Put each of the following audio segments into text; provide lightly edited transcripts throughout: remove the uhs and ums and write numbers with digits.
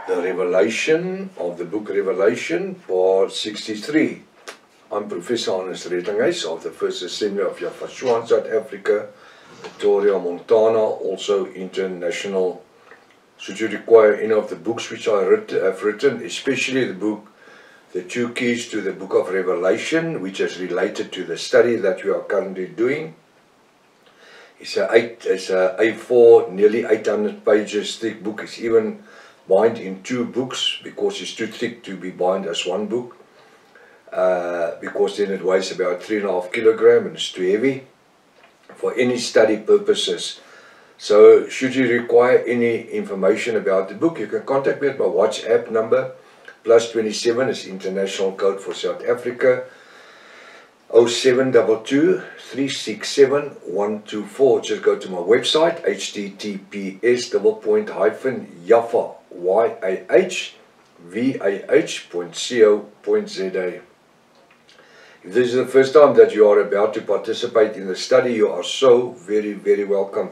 the Revelation of the book Revelation, part 63. I'm Professor Hannes Redinghuis of the First Assembly of Yafashua, South Africa, Pretoria, Montana, also international. Should you require any of the books which I have written, especially the book, The Two Keys to the Book of Revelation, which is related to the study that we are currently doing. It's a A4, nearly 800 pages thick book. It's even bound in two books because it's too thick to be bound as one book. Because then it weighs about 3.5 kilograms and it's too heavy for any study purposes. So should you require any information about the book, you can contact me at my WhatsApp number. +27 is international code for South Africa. 0722 367 124. Just go to my website, https://yahvah.co.za. If this is the first time that you are about to participate in the study, you are so very, very welcome.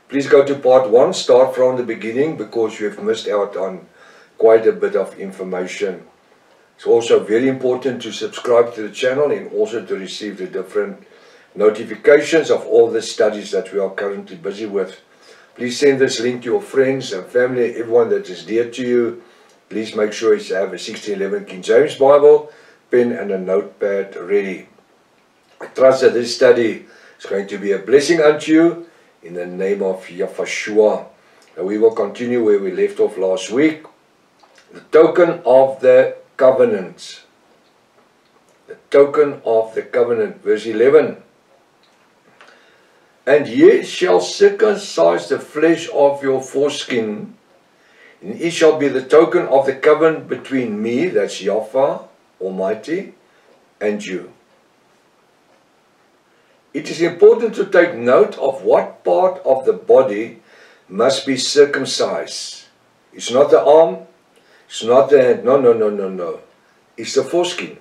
Please go to part 1, start from the beginning, because you have missed out on quite a bit of information. It's also very important to subscribe to the channel and also to receive the different notifications of all the studies that we are currently busy with. Please send this link to your friends and family, everyone that is dear to you. Please make sure you have a 1611 King James Bible, pen and a notepad ready. I trust that this study is going to be a blessing unto you in the name of Yafashua. Now we will continue where we left off last week. The token of the covenant. The token of the covenant. Verse 11. And ye shall circumcise the flesh of your foreskin, and it shall be the token of the covenant between me, that's Yahweh Almighty, and you. It is important to take note of what part of the body must be circumcised. It's not the arm, it's not the hand, no. It's the foreskin.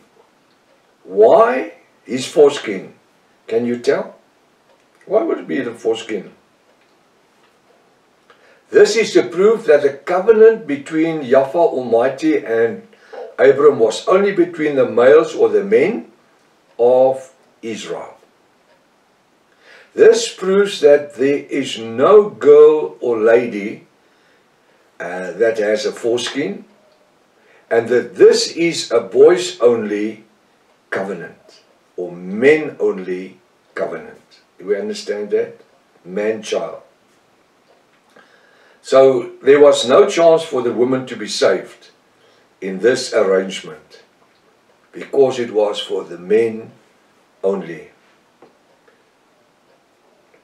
Why his foreskin? Can you tell? Why would it be the foreskin? This is to prove that the covenant between Yahweh Almighty and Abram was only between the males or the men of Israel. This proves that there is no girl or lady that has a foreskin, and that this is a boys only covenant or men only covenant. Do we understand that? Man-child. So there was no chance for the woman to be saved in this arrangement, because it was for the men only.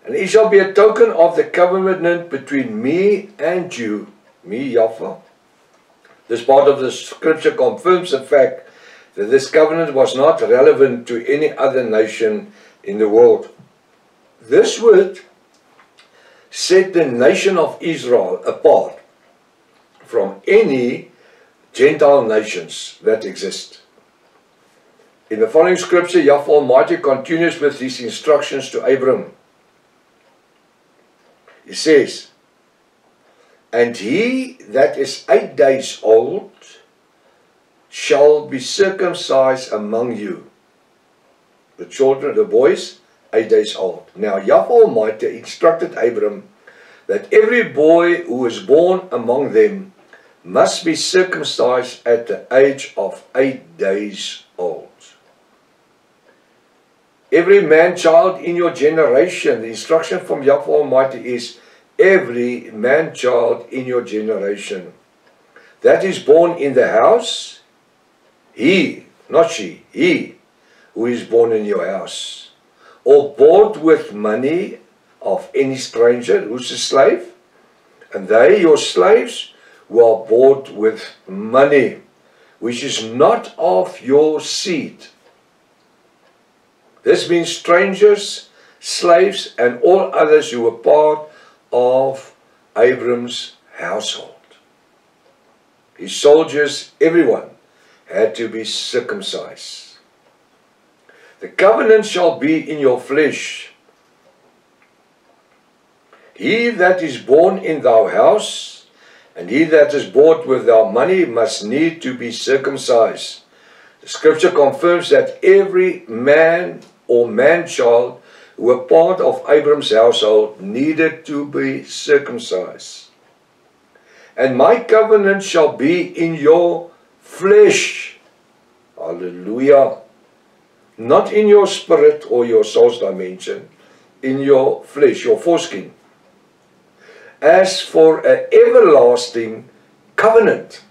And it shall be a token of the covenant between me and you, me Yahweh. This part of the scripture confirms the fact that this covenant was not relevant to any other nation in the world. This would set the nation of Israel apart from any Gentile nations that exist. In the following scripture, Yahweh Almighty continues with these instructions to Abram. He says, and he that is 8 days old shall be circumcised among you. The children, the boys, 8 days old. Now Yahweh Almighty instructed Abram that every boy who is born among them must be circumcised at the age of 8 days old. Every man-child in your generation, the instruction from Yahweh Almighty is every man-child in your generation that is born in the house, he, not she, he who is born in your house, or bought with money of any stranger who's a slave, and they, your slaves, who are bought with money, which is not of your seed. This means strangers, slaves, and all others who were part of Abram's household. His soldiers, everyone, had to be circumcised. The covenant shall be in your flesh. He that is born in thy house, And he that is bought with our money must need to be circumcised. The scripture confirms that every man or man-child who were part of Abram's household needed to be circumcised. And my covenant shall be in your flesh. Hallelujah. Not in your spirit or your soul's dimension, in your flesh, your foreskin. As for an everlasting covenant.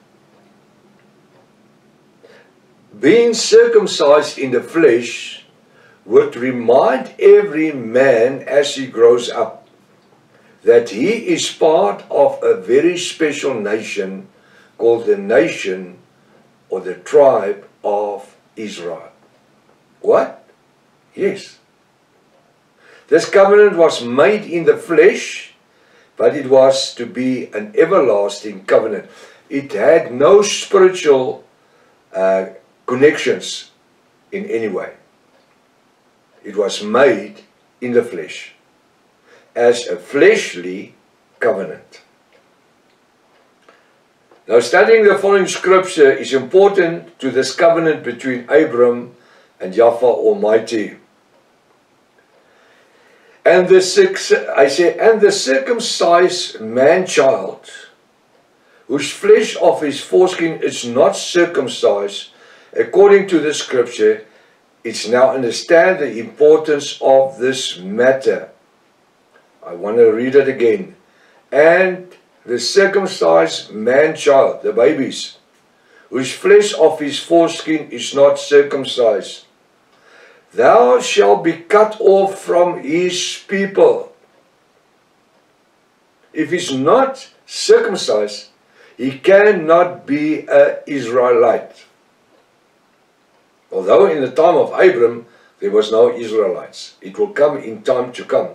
Being circumcised in the flesh would remind every man as he grows up that he is part of a very special nation called the nation or the tribe of Israel. What? Yes. This covenant was made in the flesh, but it was to be an everlasting covenant. It had no spiritual connections in any way. It was made in the flesh as a fleshly covenant. Now, studying the following scripture is important to this covenant between Abram and Yahweh Almighty. And the circumcised man-child, whose flesh of his foreskin is not circumcised, according to the scripture, it's now understand the importance of this matter. I want to read it again. And the circumcised man-child, the babies, whose flesh of his foreskin is not circumcised, thou shalt be cut off from his people. If he's not circumcised, he cannot be an Israelite. Although in the time of Abram, there was no Israelites. It will come in time to come.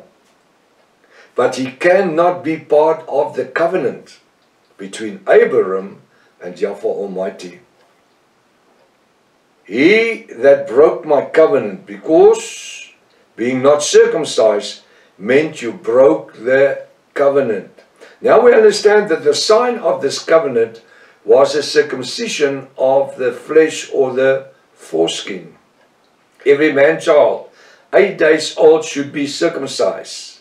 But he cannot be part of the covenant between Abraham and Yahweh Almighty. He that broke my covenant, because being not circumcised meant you broke the covenant. Now we understand that the sign of this covenant was a circumcision of the flesh or the foreskin. Every man-child 8 days old should be circumcised.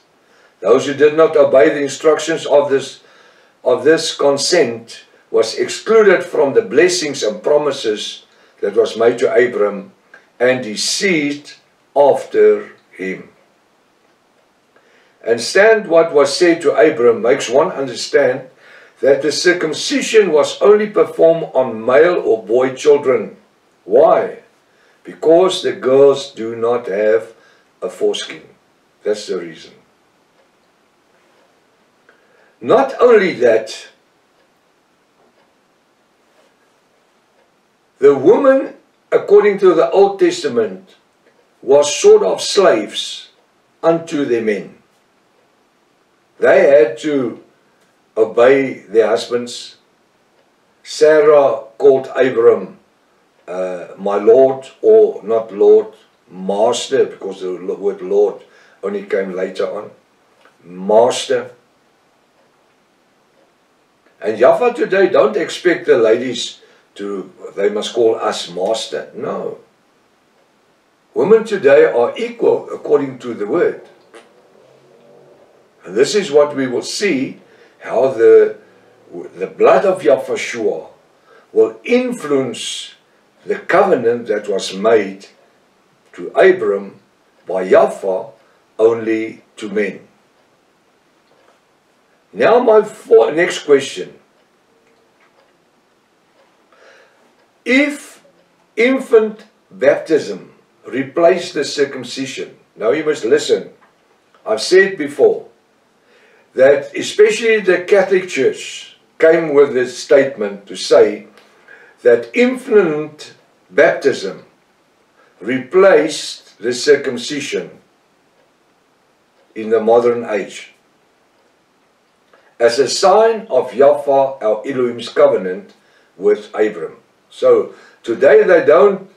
Those who did not obey the instructions of this consent was excluded from the blessings and promises that was made to Abram and his seed after him. Understand what was said to Abram makes one understand that the circumcision was only performed on male or boy children. Why? Because the girls do not have a foreskin. That's the reason. Not only that, the women, according to the Old Testament, was sort of slaves unto their men. They had to obey their husbands. Sarah called Abram my Lord, or not Lord, Master, because the word Lord only came later on. Master. And Yahweh today don't expect the ladies they must call us master. No. Women today are equal according to the word. And this is what we will see, how the blood of Yahshua will influence the covenant that was made to Abram by Yahweh only to men. Now my next question. If infant baptism replaced the circumcision, now you must listen. I've said before that especially the Catholic Church came with this statement to say that infant baptism replaced the circumcision in the modern age as a sign of Yahweh our Elohim's covenant with Abram. So today they don't,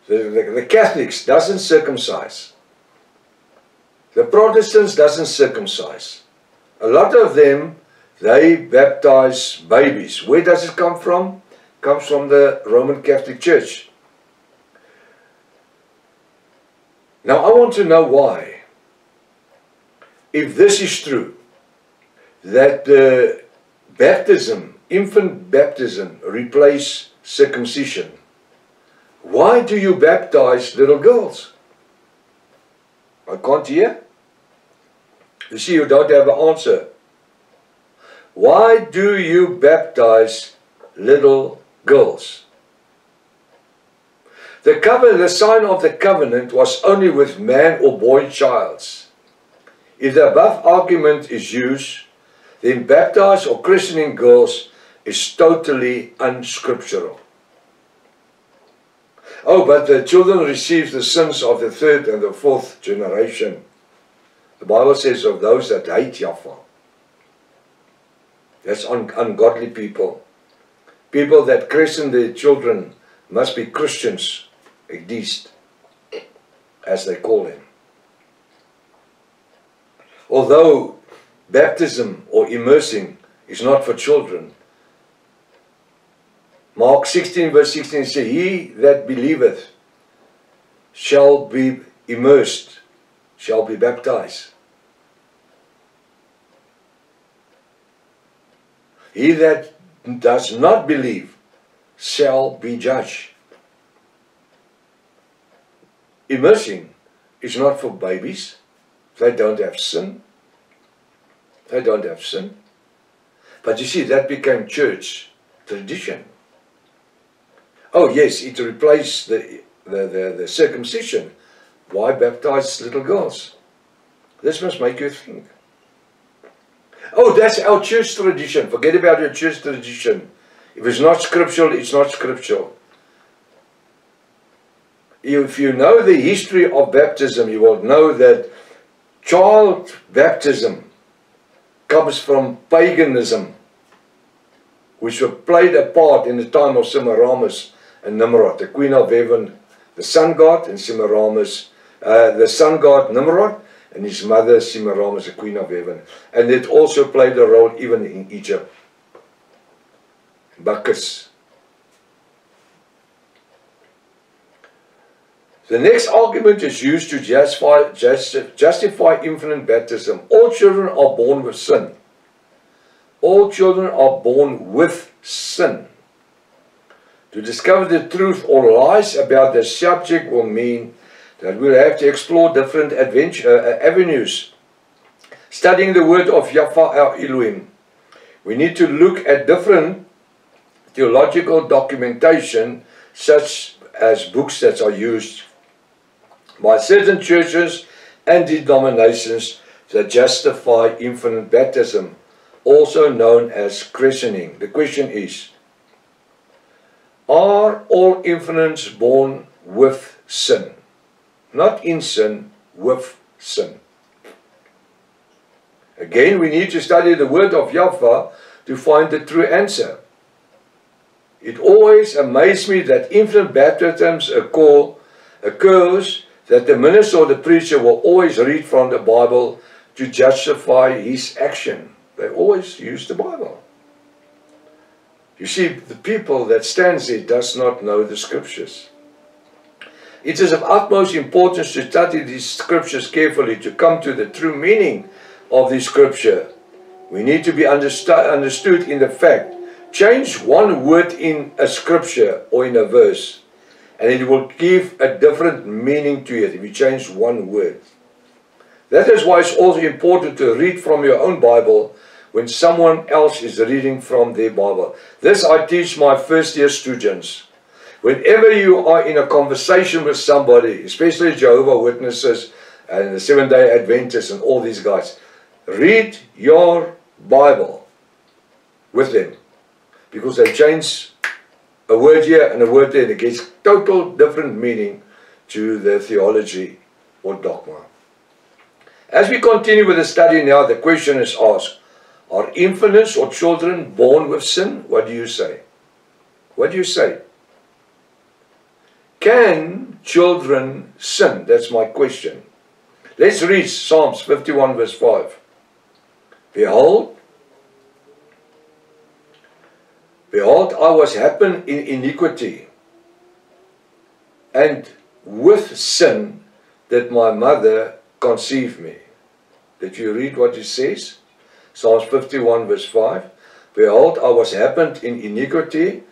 the Catholics doesn't circumcise. The Protestants doesn't circumcise. A lot of them They baptize babies. Where does it come from? It comes from the Roman Catholic Church. Now I want to know why. If this is true, that baptism, infant baptism, replaces circumcision, why do you baptize little girls? I can't hear. You see, you don't have an answer. Why do you baptize little girls? The sign of the covenant was only with man or boy childs. If the above argument is used, then baptized or christening girls is totally unscriptural. Oh, but the children receive the sins of the third and the fourth generation. The Bible says of those that hate Jaffa. That's ungodly people. People that christen their children must be Christians, at least, as they call them. Although baptism or immersing is not for children, Mark 16 verse 16 says, he that believeth shall be immersed, shall be baptized. He that does not believe shall be judged. Immersing is not for babies. They don't have sin. They don't have sin. But you see, that became church tradition. Oh yes, it replaced the circumcision. Why baptize little girls? This must make you think. Oh, that's our church tradition. Forget about your church tradition. If it's not scriptural, it's not scriptural. If you know the history of baptism, you will know that child baptism comes from paganism, which played a part in the time of Semiramis and Nimrod, the queen of heaven, the sun god, and Semiramis, the sun god Nimrod, and his mother Semiramis, the queen of heaven. And it also played a role even in Egypt. Bacchus. The next argument is used to justify infant baptism. All children are born with sin. All children are born with sin. To discover the truth or lies about the subject will mean that we'll have to explore different avenues. Studying the word of Yahweh our Elohim, we need to look at different theological documentation, such as books that are used by certain churches and denominations that justify infant baptism, also known as christening. The question is, are all infants born with sin? Not in sin, with sin. Again, we need to study the word of Yahweh to find the true answer. It always amazed me that infant baptisms occurs that the minister or the preacher will always read from the Bible to justify his action. They always use the Bible. You see, the people that stands there does not know the scriptures. It is of utmost importance to study these scriptures carefully to come to the true meaning of the scripture. We need to be understood in the fact, change one word in a scripture or in a verse, and it will give a different meaning to it if you change one word. That is why it's also important to read from your own Bible when someone else is reading from their Bible. This I teach my first year students. Whenever you are in a conversation with somebody, especially Jehovah's Witnesses and the Seventh-day Adventists and all these guys, read your Bible with them, because they change a word here and a word there, and it gives total different meaning to the theology or dogma. As we continue with the study now, the question is asked, are infants or children born with sin? What do you say? What do you say? Can children sin? That's my question. Let's read Psalms 51 verse 5. Behold, Behold, I was happen in iniquity, and with sin did my mother conceive me. Did you read what it says? Psalms 51 verse 5. Behold, I was happened in iniquity,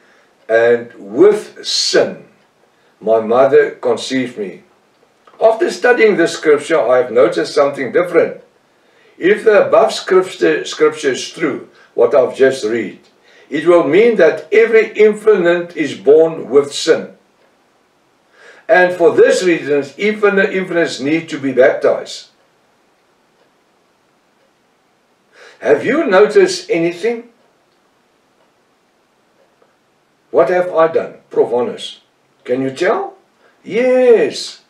and with sin my mother conceived me. After studying this scripture, I have noticed something different. If the above scripture is true, what I've just read, it will mean that every infant is born with sin. And for this reason, infants need to be baptized. Have you noticed anything? What have I done, Prof. Honest? Can you tell? Yes,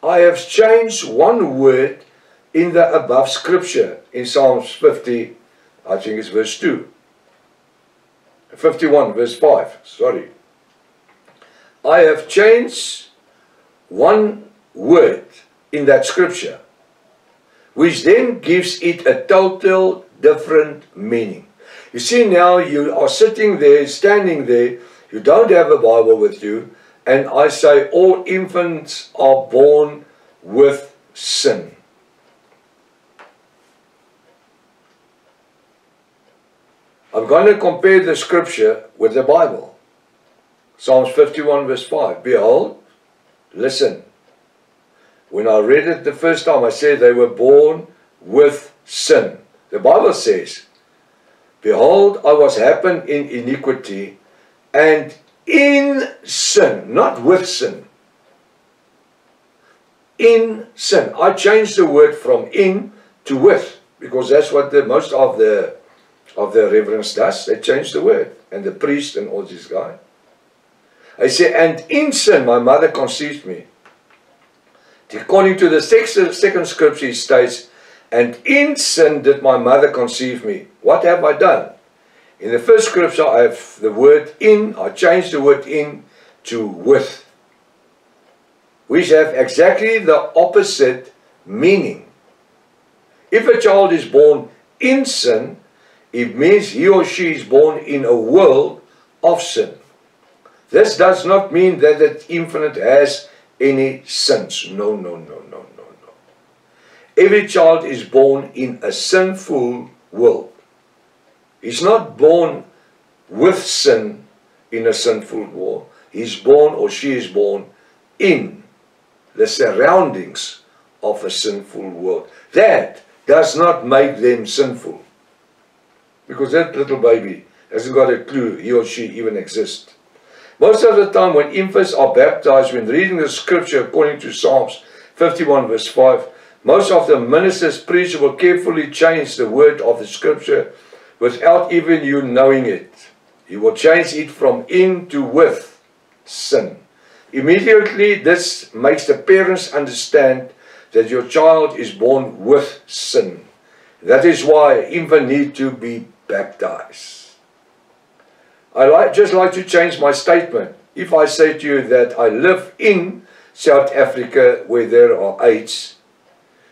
I have changed one word in the above scripture in Psalms 50, I think it's verse 2. 51 verse 5, sorry. I have changed one word in that scripture, which then gives it a total different meaning. You see, now you are sitting there, standing there, you don't have a Bible with you, and I say all infants are born with sin. I'm going to compare the scripture with the Bible. Psalms 51 verse 5. Behold, listen. When I read it the first time, I said they were born with sin. The Bible says, behold, I was happen in iniquity, and in sin, not with sin. In sin. I changed the word from in to with, because that's what most of the reverends does. They change the word, and the priest and all this guy. I say, and in sin my mother conceived me. According to the second scripture, it states, and in sin did my mother conceive me. What have I done? In the first scripture, I have the word in. I changed the word in to with, which have exactly the opposite meaning. If a child is born in sin, it means he or she is born in a world of sin. This does not mean that the infant has any sins. No, no, no, no, no, no. Every child is born in a sinful world. He's not born with sin in a sinful world. He's born, or she is born, in the surroundings of a sinful world. That does not make them sinful, because that little baby hasn't got a clue he or she even exists. Most of the time when infants are baptized, when reading the scripture according to Psalms 51 verse 5, most of the ministers, preacher will carefully change the word of the scripture without even you knowing it. He will change it from in to with sin. Immediately this makes the parents understand that your child is born with sin. That is why infants need to be baptized. I just like to change my statement. If I say to you that I live in South Africa where there are AIDS,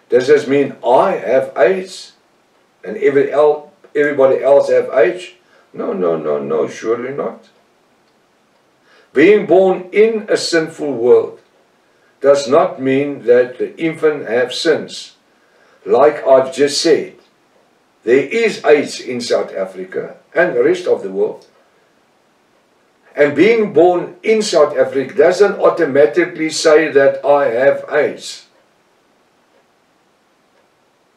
does this mean I have AIDS and everybody else have AIDS? No, no, no, no, surely not. Being born in a sinful world does not mean that the infant have sins. Like I've just said, there is AIDS in South Africa and the rest of the world. And being born in South Africa doesn't automatically say that I have AIDS.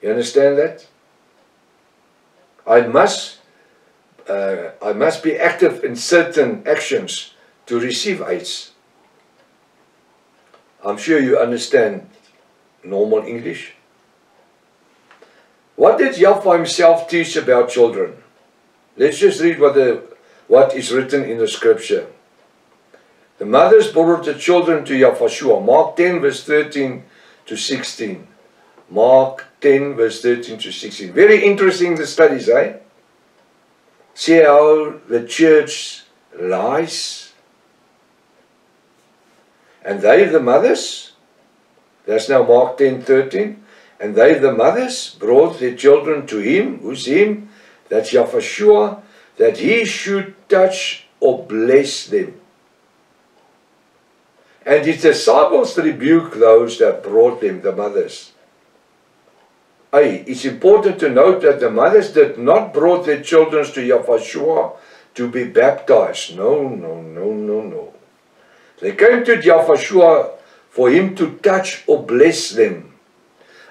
You understand that? I must be active in certain actions to receive AIDS. I'm sure you understand normal English. What did Yahweh himself teach about children? Let's just read what is written in the scripture. The mothers brought the children to Yahweh. Mark 10 verse 13 to 16. Mark 10 verse 13 to 16. Very interesting the studies, eh? See how the church lies. And they, the mothers, that's now Mark 10, 13. And they, the mothers, brought their children to him. Who's him? That's Yahweh, that he should touch or bless them. And his disciples rebuked those that brought them, the mothers. It's important to note that the mothers did not brought their children to Yahushua to be baptized. No. They came to Yahushua for him to touch or bless them.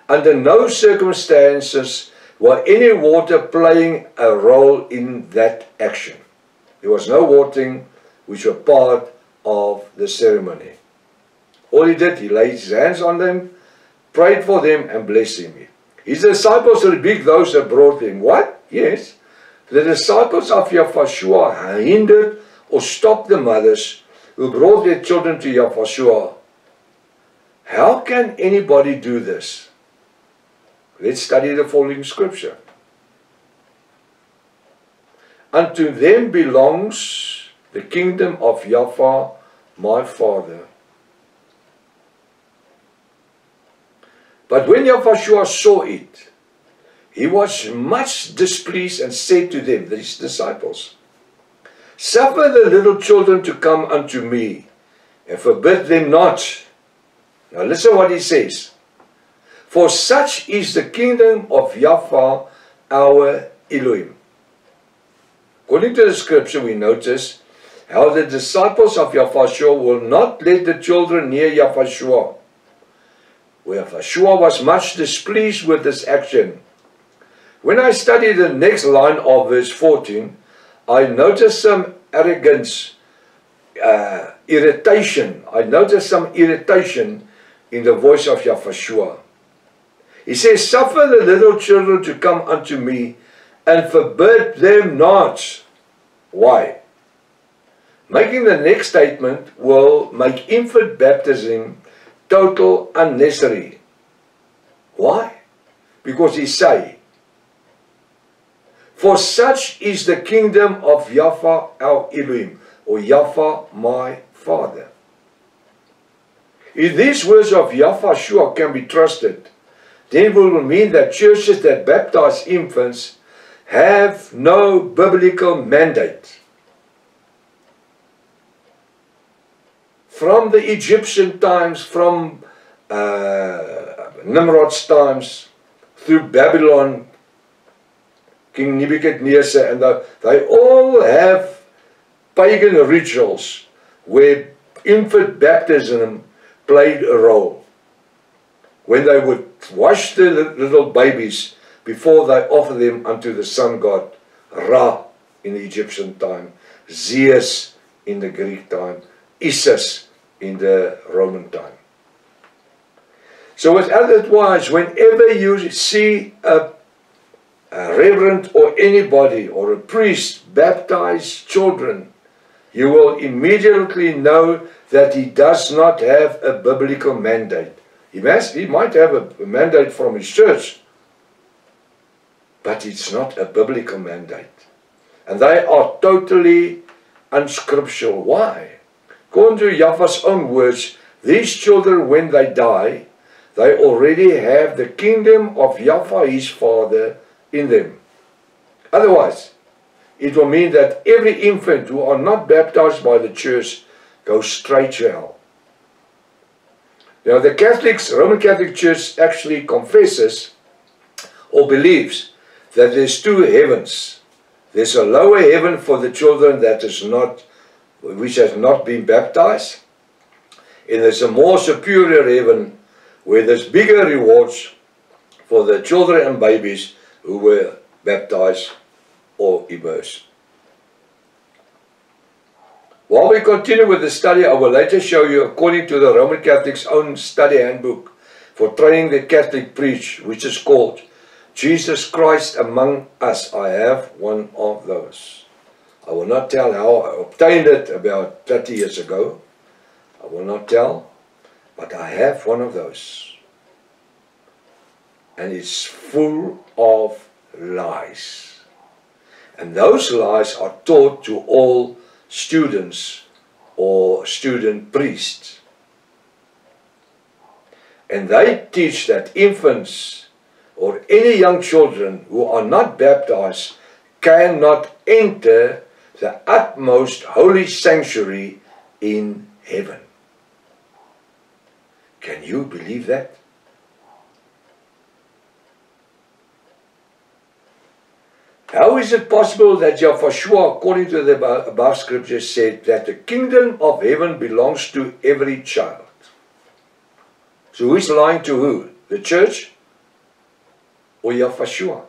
Under no circumstances were any water playing a role in that action. There was no watering which were part of the ceremony. All he did, he laid his hands on them, prayed for them, and blessed them. His disciples rebuked those that brought them. What? Yes. The disciples of Yahushua hindered or stopped the mothers who brought their children to Yahushua. How can anybody do this? Let's study the following scripture. Unto them belongs the kingdom of Yahweh, my Father. But when Yahushua saw it, he was much displeased and said to them, his disciples, Suffer the little children to come unto me, and forbid them not. Now listen what he says. For such is the kingdom of Yahweh, our Elohim. According to the scripture, we notice how the disciples of Yahushua will not let the children near Yahushua. Where Yahushua was much displeased with this action. When I study the next line of verse 14, I notice some arrogance, irritation. I notice some irritation in the voice of Yahushua. He says, Suffer the little children to come unto me, and forbid them not. Why? Making the next statement will make infant baptism total unnecessary. Why? Because he say, For such is the kingdom of Yahweh our Elohim, or Yahweh my Father. If these words of Yahushua can be trusted, then it will mean that churches that baptize infants have no biblical mandate. From the Egyptian times, from Nimrod's times, through Babylon, King Nebuchadnezzar, and they all have pagan rituals where infant baptism played a role. When they would wash the little babies before they offer them unto the sun god, Ra in the Egyptian time, Zeus in the Greek time, Isis in the Roman time. So with otherwise, whenever you see a reverend or anybody or a priest baptize children, you will immediately know that he does not have a biblical mandate. He might have a mandate from his church, but it's not a biblical mandate. And they are totally unscriptural. Why? According to Yahweh's own words, these children, when they die, they already have the kingdom of Yahweh, his Father, in them. Otherwise, it will mean that every infant who are not baptized by the church goes straight to hell. Now the Roman Catholic Church actually confesses or believes that there's two heavens. There's a lower heaven for the children which has not been baptized, and there's a more superior heaven where there's bigger rewards for the children and babies who were baptized or immersed. While we continue with the study, I will later show you, according to the Roman Catholic's own study handbook for training the Catholic priest, which is called Jesus Christ Among Us. I have one of those. I will not tell how I obtained it about 30 years ago. I will not tell, but I have one of those. And it's full of lies. And those lies are taught to all students or student priests. And they teach that infants or any young children who are not baptized cannot enter the utmost holy sanctuary in heaven. Can you believe that? How is it possible that Yahushua, according to the above scripture, said that the kingdom of heaven belongs to every child? So who is lying to who? The church or Yahushua?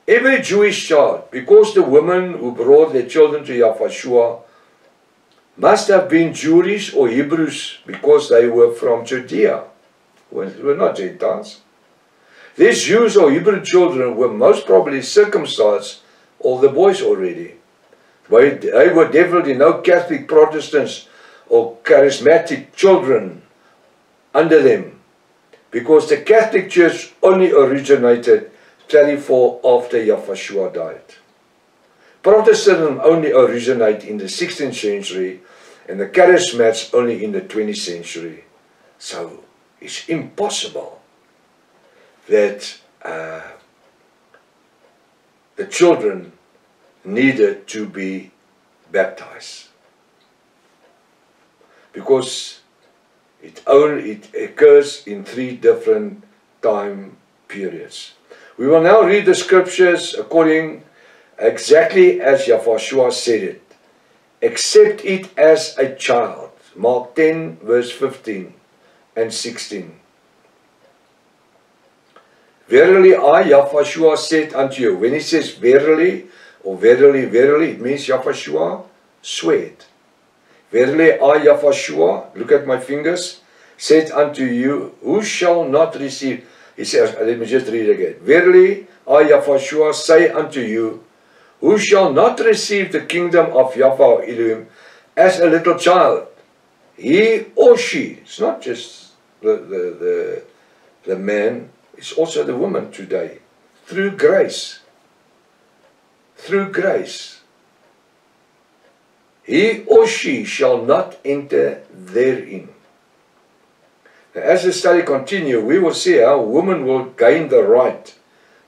Every Jewish child, because the women who brought their children to Yahushua must have been Jewish or Hebrews because they were from Judea. Were not Gentiles. These Jews or Hebrew children were most probably circumcised, all the boys already. They were definitely no Catholic Protestants or charismatic children under them, because the Catholic Church only originated 34 after Yahushua died. Protestantism only originated in the 16th century and the Charismats only in the 20th century. So it's impossible that the children needed to be baptized, because it occurs in 3 different time periods. We will now read the scriptures according exactly as Yahushua said it. Accept it as a child. Mark 10 verse 15 and 16. Verily I, Yahushua, said unto you. When he says verily or verily, verily, it means Yahushua swear. Verily I, Yahushua, look at my fingers, said unto you, who shall not receive. He says, let me just read again. Verily I, Yahushua, say unto you, who shall not receive the kingdom of Yahweh Elohim as a little child, he or she. It's not just the man, it's also the woman today. Through grace. Through grace. He or she shall not enter therein. Now, as the study continues, we will see how a woman will gain the right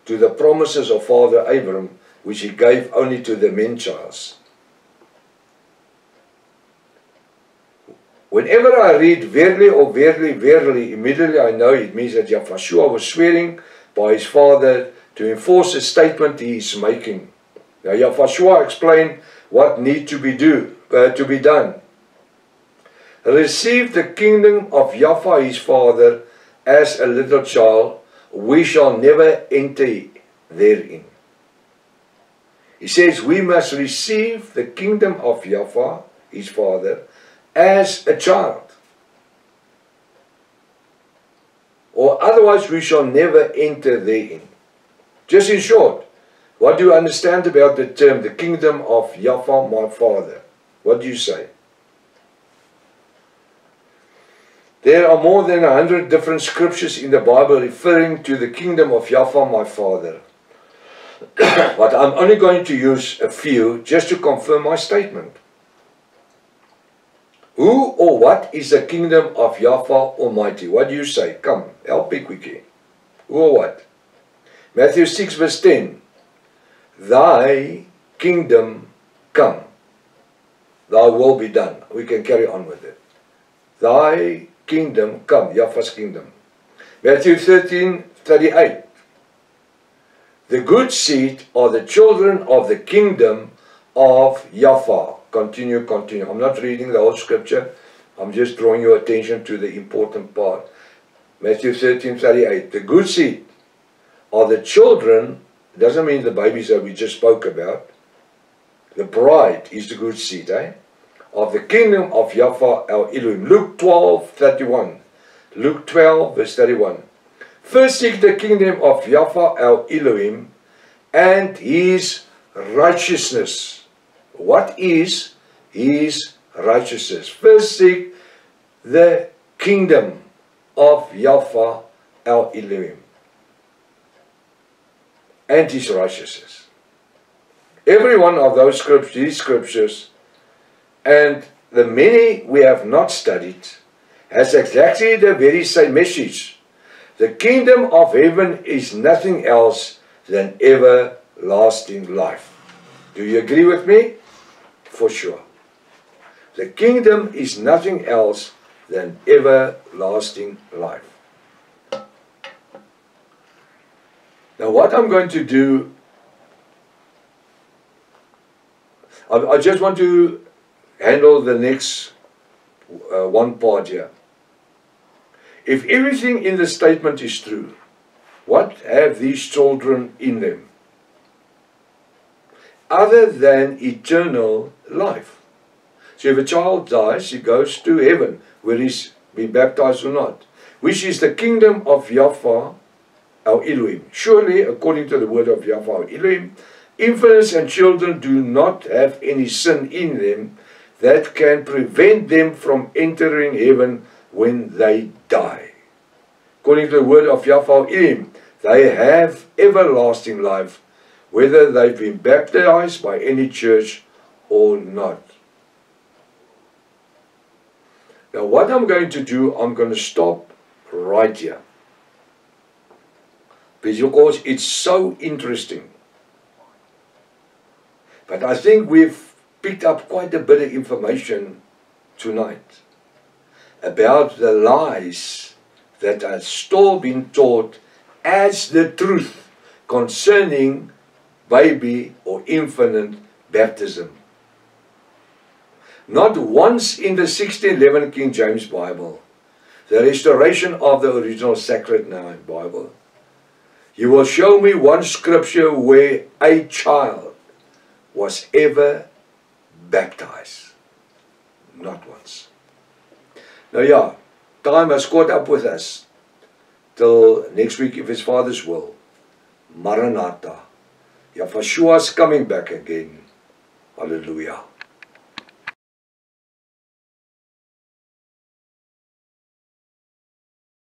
to the promises of Father Abraham, which he gave only to the men-childs. Whenever I read verily or verily, verily, immediately I know it means that Yahushua was swearing by his Father to enforce a statement he is making. Now Yahushua explained what needs to be done. Receive the kingdom of Yahweh his Father as a little child, we shall never enter therein. He says we must receive the kingdom of Yahweh his Father as a child, or otherwise we shall never enter therein. Just in short, what do you understand about the term the kingdom of Yahweh my Father? What do you say? There are more than 100 different scriptures in the Bible referring to the kingdom of Yahweh my Father. But I'm only going to use a few just to confirm my statement. Who or what is the kingdom of Yahweh Almighty? What do you say? Come, help me quickly. Who or what? Matthew 6 verse 10. Thy kingdom come. Thy will be done. We can carry on with it. Thy kingdom come. Yahweh's kingdom. Matthew 13:38. The good seed are the children of the kingdom of Yahweh. Continue. I'm not reading the whole scripture. I'm just drawing your attention to the important part. Matthew 13:38. The good seed are the children. It doesn't mean the babies that we just spoke about. The bride is the good seed, of the kingdom of Yahweh our Elohim. Luke 12:31. Luke 12 verse 31. First seek the kingdom of Yahweh our Elohim and his righteousness. What is his righteousness? First seek the kingdom of Yahweh our Elohim and his righteousness. Every one of those scriptures, these scriptures, and the many we have not studied, has exactly the very same message. The kingdom of heaven is nothing else than everlasting life. Do you agree with me? For sure. The kingdom is nothing else than everlasting life. Now what I'm going to do, I just want to handle the next one part here. If everything in the statement is true, what have these children in them other than eternal life? So if a child dies, he goes to heaven, whether he's been baptized or not, which is the kingdom of Yahweh, our Elohim. Surely, according to the word of Yahweh, our Elohim, infants and children do not have any sin in them that can prevent them from entering heaven when they die. According to the word of Yahweh, our Elohim, they have everlasting life, whether they've been baptized by any church or not. Now what I'm going to do, I'm going to stop right here, because it's so interesting. But I think we've picked up quite a bit of information tonight about the lies that are still being taught as the truth concerning baby or infant baptism. Not once in the 1611 King James Bible, the restoration of the original Sacred Bible, you will show me one scripture where a child was ever baptized. Not once. Now yeah, time has caught up with us. Till next week, if His Father's will. Maranatha. Yahweh is coming back again. Hallelujah.